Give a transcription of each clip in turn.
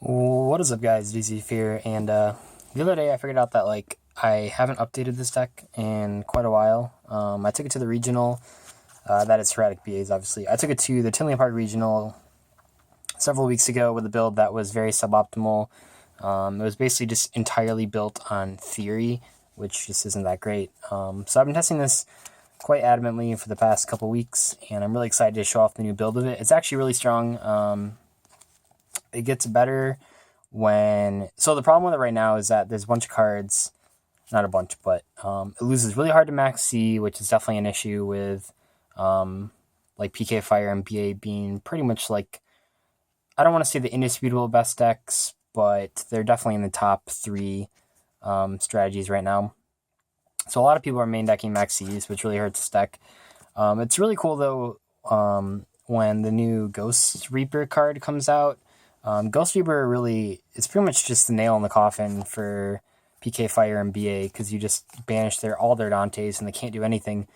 What is up, guys? DZ Fear, and the other day I figured out that I haven't updated this deck in quite a while. I took it to the regional. That is Hieratic BAs, obviously. I took it to the Tinley Park regional several weeks ago with a build that was very suboptimal. It was basically just entirely built on theory, which just isn't that great. So I've been testing this quite adamantly for the past couple weeks, and I'm really excited to show off the new build of it. It's actually really strong. It gets better when... So the problem with it right now is that there's a bunch of cards, not a bunch, but it loses really hard to max C, which is definitely an issue with PK Fire and BA being pretty much I don't want to say the indisputable best decks, but they're definitely in the top three strategies right now. So a lot of people are main decking max Cs, which really hurts this deck. It's really cool, though, when the new Ghost Reaper card comes out. Ghost Reaper really, it's pretty much just the nail in the coffin for PK Fire and BA, because you just banish all their Dantes and they can't do anything.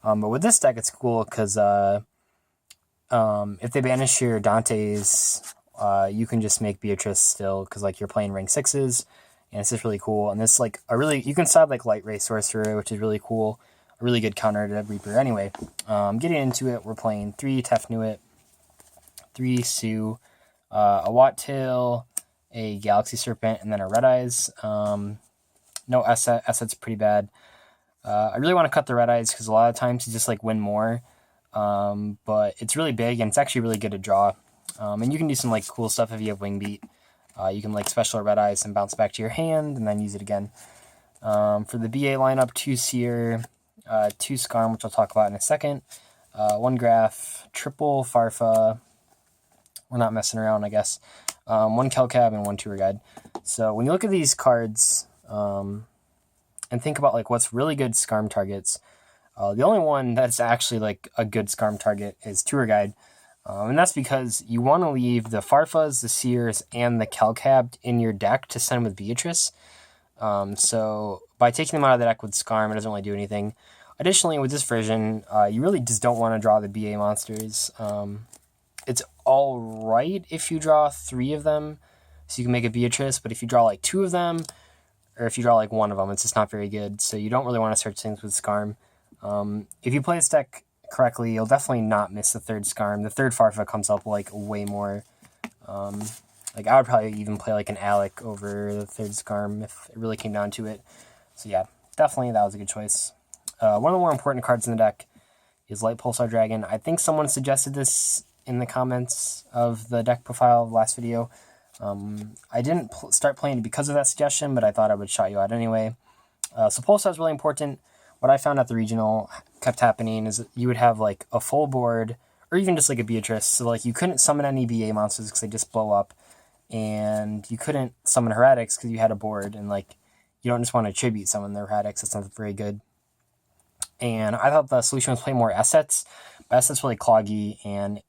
But with this deck, it's cool because if they banish your Dantes, you can just make Beatrice still, because you're playing rank 6s, and it's just really cool. And this you can side Light Ray Sorcerer, which is really cool, a really good counter to Reaper. Anyway, getting into it, we're playing 3 Tefnuit, 3 Sue, a Wattail, a Galaxy Serpent, and then a Red Eyes. No Esset. Esset's pretty bad. I really want to cut the Red Eyes because a lot of times you just win more. But it's really big and it's actually really good to draw. And you can do some cool stuff if you have Wing Beat. You can special Red Eyes and bounce back to your hand and then use it again. For the BA lineup, 2 Seer, 2 Skarm, which I'll talk about in a second. 1 Graph, triple Farfa. We're not messing around, I guess. 1 Kelcab and 1 Tour Guide. So when you look at these cards and think about what's really good Skarm targets, the only one that's actually a good Skarm target is Tour Guide. And that's because you want to leave the Farfas, the Seers, and the Kelcab in your deck to send with Beatrice. So by taking them out of the deck with Skarm, it doesn't really do anything. Additionally, with this version, you really just don't want to draw the BA monsters. It's all right if you draw 3 of them, so you can make a Beatrice, but if you draw 2 of them, or if you draw 1 of them, it's just not very good, so you don't really want to search things with Skarm. If you play this deck correctly, you'll definitely not miss the 3rd Skarm. The 3rd Farfa comes up way more. I would probably even play an Alec over the 3rd Skarm if it really came down to it. So yeah, definitely that was a good choice. One of the more important cards in the deck is Light Pulsar Dragon. I think someone suggested this in the comments of the deck profile of the last video. I didn't start playing it because of that suggestion, but I thought I would shout you out anyway. So Pulsar is really important. What I found at the regional kept happening is that you would have a full board, or even just a Beatrice. So you couldn't summon any BA monsters because they just blow up, and you couldn't summon Hieratics because you had a board, and you don't just want to tribute summon the Hieratics. That's not very good. And I thought the solution was play more assets, but assets really cloggy, and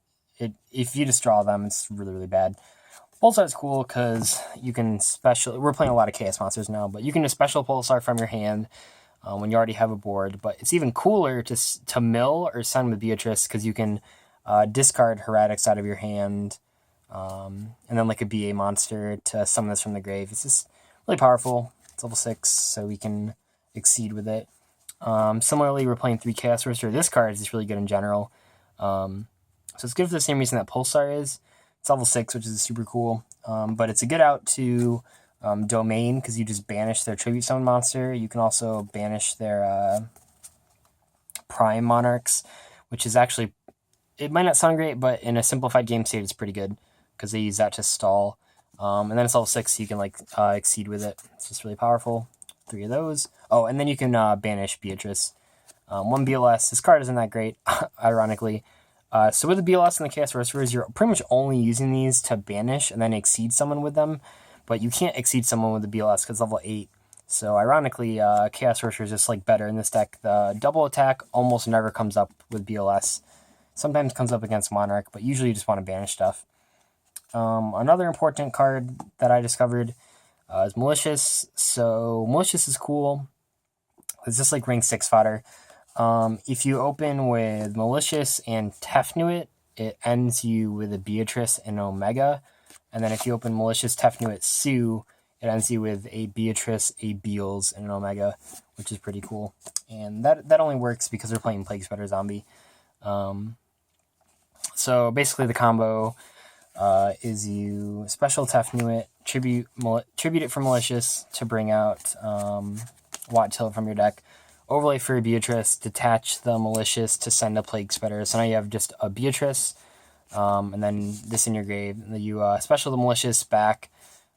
if you just draw them, it's really, really bad. Pulsar is cool because you can we're playing a lot of Chaos Monsters now, but you can just special Pulsar from your hand when you already have a board. But it's even cooler to mill or send with Beatrice because you can discard Hieratics out of your hand, and then a BA monster to summon this from the grave. It's just really powerful. It's level 6, so we can exceed with it. Similarly, we're playing 3 Chaos Sorcerer. This card is just really good in general. So it's good for the same reason that Pulsar is. It's level 6, which is super cool. But it's a good out to Domain, because you just banish their Tribute Summon monster. You can also banish their Prime Monarchs, which is actually... It might not sound great, but in a simplified game state, it's pretty good, because they use that to stall. And then it's level 6, so you can exceed with it. It's just really powerful. 3 of those. Oh, and then you can banish Beatrice. 1 BLS. This card isn't that great, ironically. So with the BLS and the Chaos Sorcerers, you're pretty much only using these to banish and then exceed someone with them. But you can't exceed someone with the BLS because level 8. So ironically, Chaos Sorcerer is just better in this deck. The double attack almost never comes up with BLS. Sometimes comes up against Monarch, but usually you just want to banish stuff. Another important card that I discovered is Malicious. So Malicious is cool. It's just rank 6 fodder. If you open with Malicious and Tefnuit, it ends you with a Beatrice and Omega. And then if you open Malicious Tefnuit Sue, it ends you with a Beatrice, a Beals, and an Omega, which is pretty cool. And that only works because they're playing Plague Spreader Zombie. So basically the combo is you special Tefnuit, tribute it for Malicious to bring out Watt Till from your deck, overlay for Beatrice, detach the Malicious to send a Plague Spreader. So now you have just a Beatrice, and then this in your grave. And then you special the Malicious back,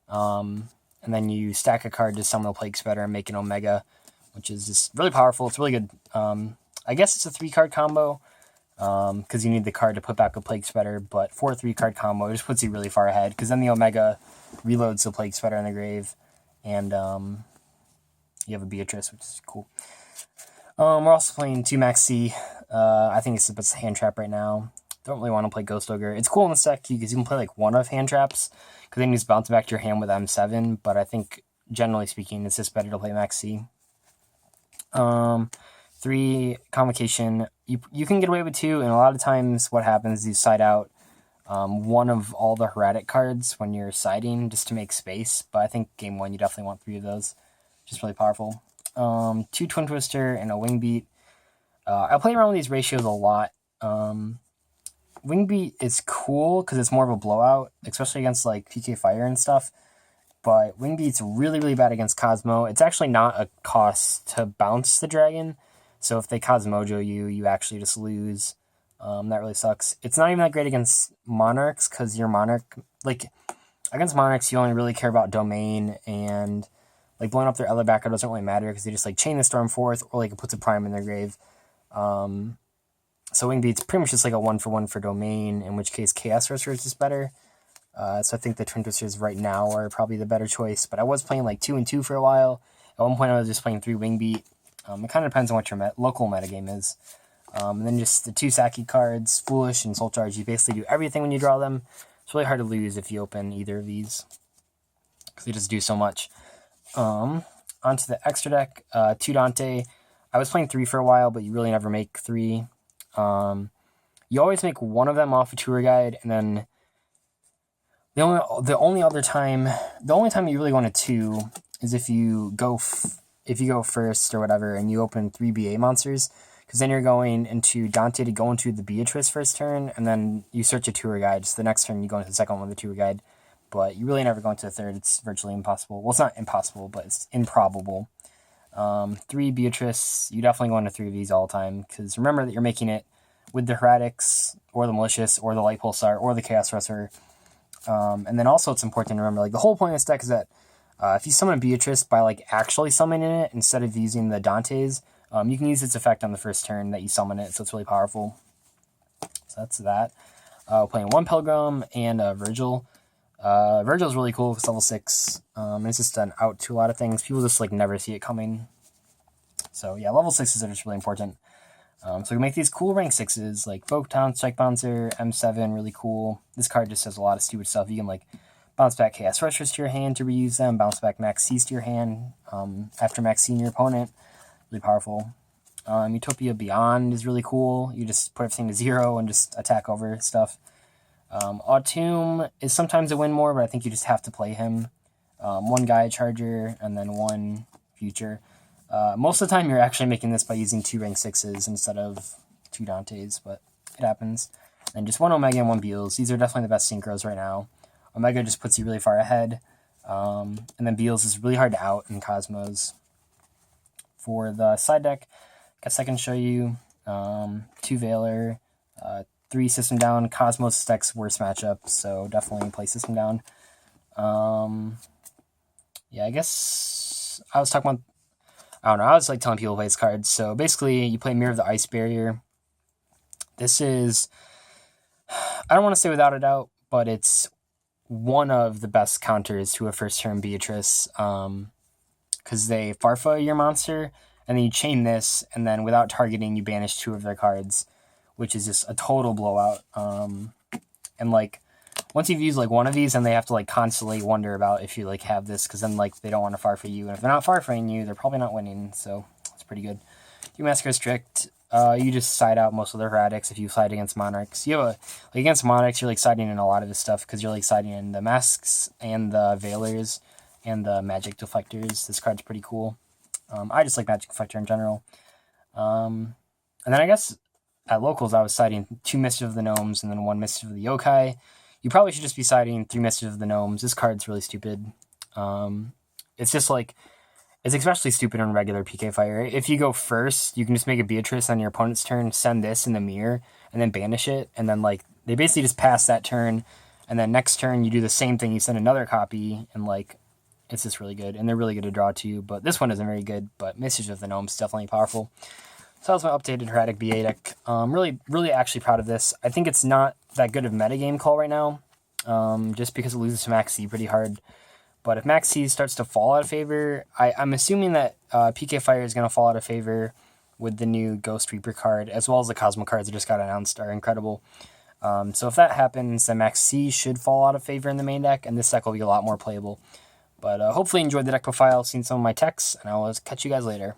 and then you stack a card to summon a Plague Spreader and make an Omega, which is just really powerful. It's really good. I guess it's a 3-card combo, because you need the card to put back a Plague Spreader, but for a 3-card combo, it just puts you really far ahead, because then the Omega reloads the Plague Spreader in the grave, and you have a Beatrice, which is cool. We're also playing 2 Max C. I think it's the best hand trap right now. Don't really want to play Ghost Ogre. It's cool in this deck because you can play like one of hand traps, because then you just bounce back to your hand with M7, but I think, generally speaking, it's just better to play Max C. 3, Convocation. You can get away with 2, and a lot of times what happens is you side out one of all the Hieratic cards when you're siding just to make space, but I think game 1 you definitely want 3 of those, which is really powerful. 2 Twin Twister and a Wing Beat. I play around with these ratios a lot. Wing Beat is cool because it's more of a blowout, especially against like PK Fire and stuff, but Wing Beat's really, really bad against Cosmo. It's actually not a cost to bounce the dragon, so if they Cosmojo you, you actually just lose. That really sucks. It's not even that great against Monarchs, because your Monarch, like, against Monarchs, you only really care about Domain, and, like, blowing up their other backer doesn't really matter, because they just, like, chain the Storm Forth, or, like, it puts a Prime in their grave. So Wing Beat's pretty much just, like, a 1-for-1 for Domain, in which case Chaos Sorcerer is just better. So I think the Twin Twisters right now are probably the better choice, but I was playing, like, 2 and 2 for a while. At one point, I was just playing 3 Wing Beat. It kind of depends on what your local metagame is. And then just the 2 Saki cards, Foolish and Soul Charge. You basically do everything when you draw them. It's really hard to lose if you open either of these, because they just do so much. Onto the extra deck, 2 Dante. I was playing 3 for a while, but you really never make 3. You always make one of them off a tour guide, and then the only time you really want a 2 is if you go first or whatever, and you open 3 BA monsters, because then you're going into Dante to go into the Beatrice first turn, and then you search a tour guide. So the next turn you go into the second one with the tour guide, but you really never go into the third. It's virtually impossible. Well, it's not impossible, but it's improbable. 3 Beatrice, you definitely go into 3 of these all the time, because remember that you're making it with the Hieratics, or the Malicious, or the Light Pulsar, or the Chaos Sorcerer. And then also it's important to remember, like, the whole point of this deck is that if you summon a Beatrice by, like, actually summoning it instead of using the Dantes, you can use its effect on the first turn that you summon it, so it's really powerful. So that's that. Playing 1 Pilgrim and Virgil. Virgil's really cool, it's level 6. It's just an out to a lot of things. People just, like, never see it coming. So yeah, level 6s are just really important. So we make these cool rank 6s, like Folktown, Strike Bouncer, M7, really cool. This card just does a lot of stupid stuff. You can, like, bounce back Chaos Sorcerers to your hand to reuse them, bounce back Max C's to your hand after Max C your opponent. Really powerful. Utopia Beyond is really cool. You just put everything to 0 and just attack over stuff. Autumn is sometimes a win more, but I think you just have to play him. 1 Gaia Charger, and then 1 Future. Most of the time you're actually making this by using 2 rank 6s instead of 2 Dantes, but it happens. And just 1 Omega and 1 Beals. These are definitely the best synchros right now. Omega just puts you really far ahead. And then Beals is really hard to out in Cosmos. For the side deck, I guess I can show you 2 Veiler, 3 System Down. Cosmos deck's worst matchup, so definitely play System Down. Yeah, I guess I was talking about, I don't know, I was like telling people to play this card. So basically, you play Mirror of the Ice Barrier. This is, I don't want to say without a doubt, but it's one of the best counters to a first turn Beatrice. Because they Farfa your monster, and then you chain this, and then without targeting, you banish 2 of their cards, which is just a total blowout. And, like, once you've used, like, one of these, and they have to, like, constantly wonder about if you, like, have this, because then, like, they don't want to Farfa you, and if they're not Farfaing you, they're probably not winning, so it's pretty good. You Massacre Strict, you just side out most of the Hieratics if you fight against Monarchs. You have against Monarchs, you're like siding in a lot of this stuff because you're like siding in the Masks and the Veilers and the Magic Deflectors. This card's pretty cool. I just like Magic Deflector in general. And then I guess at locals, I was siding 2 Mischief of the Gnomes and then 1 Mischief of the Yokai. You probably should just be siding 3 Mischief of the Gnomes. This card's really stupid. It's just like, it's especially stupid in regular PK Fire. If you go first, you can just make a Beatrice on your opponent's turn, send this in the mirror, and then banish it. And then, like, they basically just pass that turn. And then next turn, you do the same thing. You send another copy, and, like, it's just really good. And they're really good to draw, too. But this one isn't very good. But Mischief of the Gnomes is definitely powerful. So that was my updated Hieratic BA deck. Really actually proud of this. I think it's not that good of metagame call right now, just because it loses to Max C pretty hard. But if Max C starts to fall out of favor, I'm assuming that PK Fire is going to fall out of favor with the new Ghost Reaper card, as well as the Cosmo cards that just got announced are incredible. So if that happens, then Max C should fall out of favor in the main deck, and this deck will be a lot more playable. But hopefully you enjoyed the deck profile, seen some of my techs, and I will catch you guys later.